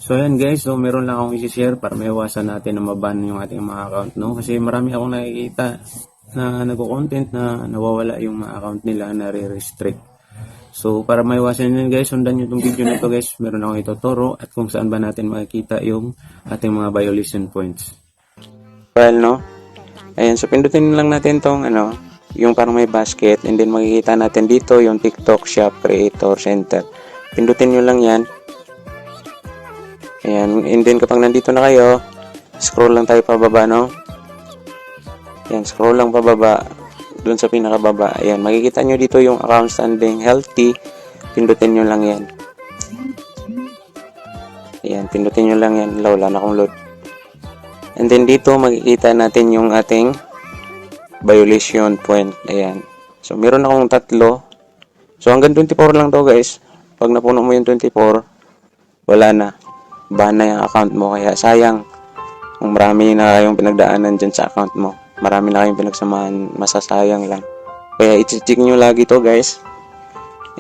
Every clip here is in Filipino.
So ayan guys, so meron lang akong i-share para maiwasan natin na maban yung ating mga account, no? Kasi marami akong nakikita na nagko-content na nawawala yung mga account nila, na re-restrict. So para maiwasan yun guys, sundan nyo itong video na ito guys. Meron akong ituturo at kung saan ba natin makikita yung ating mga violation points. Well, no? Ayan, so pindutin lang natin tong yung parang may basket, and then makikita natin dito yung TikTok Shop Creator Center. Pindutin nyo lang yan. Ayan, and then kapag nandito na kayo, scroll lang tayo pababa, no? Ayan, scroll lang pababa, dun sa pinakababa. Ayan, makikita nyo dito yung account standing healthy. Pindutin nyo lang yan. Ayan, pindutin nyo lang yan. Wala na akong load. And then dito, makikita natin yung ating violation point. Ayan. So, meron akong 3. So, hanggang 24 lang to guys. Pag napuno mo yung 24, wala na. Ban na yung account mo, kaya sayang kung marami na kayong pinagdaanan dyan sa account mo, marami na kayong pinagsamahan, masasayang lang. Kaya i-check nyo lagi to guys.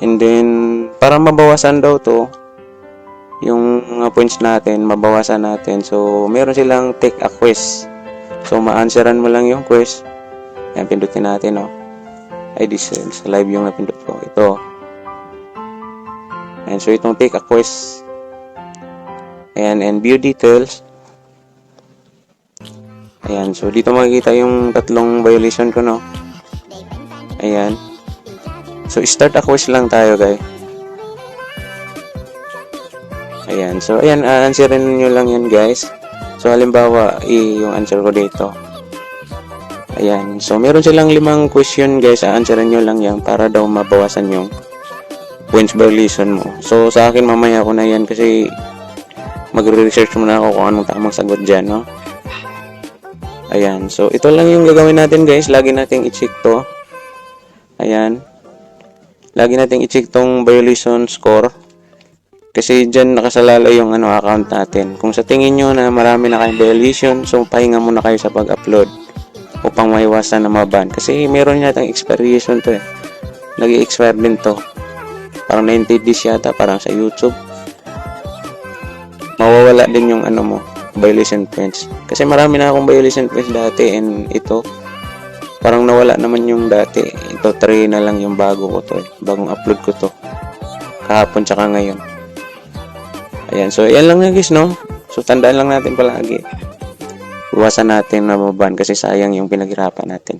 And then para mabawasan daw to yung mga points natin, mabawasan natin, so meron silang take a quiz. So ma-answeran mo lang yung quiz. Ayan, pindutin natin, no? Ay, this live yung napindot ko, ito. And so itong take a quiz. Ayan, and view details. Ayan, so dito makikita yung 3 violation ko, no? Ayan. So, start a quiz lang tayo, guys. Ayan, so ayan, answerin nyo lang yan, guys. So, halimbawa, yung answer ko dito. Ayan, so meron silang 5 question, guys. Answerin nyo lang yan para daw mabawasan yung points violation mo. So, sa akin, mamaya ko na yan kasi magre-research muna ako kung anong tamang sagot dyan, no? Ayan, so ito lang yung gagawin natin guys. Lagi nating i-check to. Ayan. Lagi nating i-check tong violation score. Kasi dyan nakasalalay yung account natin. Kung sa tingin nyo na marami na kayong violation, so pahinga muna kayo sa pag-upload upang maiwasan na maban. Kasi meron yatang expiration to eh. Nag-i-expire din to. Parang 90 days yata, parang sa YouTube. Mawawala din yung mo, violation points. Kasi marami na akong violation points dati, and ito parang nawala naman yung dati. Ito 3 na lang yung bago ko to eh. Bagong upload ko to kahapon tsaka ngayon. Ayan, so yan lang guys, no? So tandaan lang natin palagi, iwasan natin na maban kasi sayang yung pinaghirapan natin.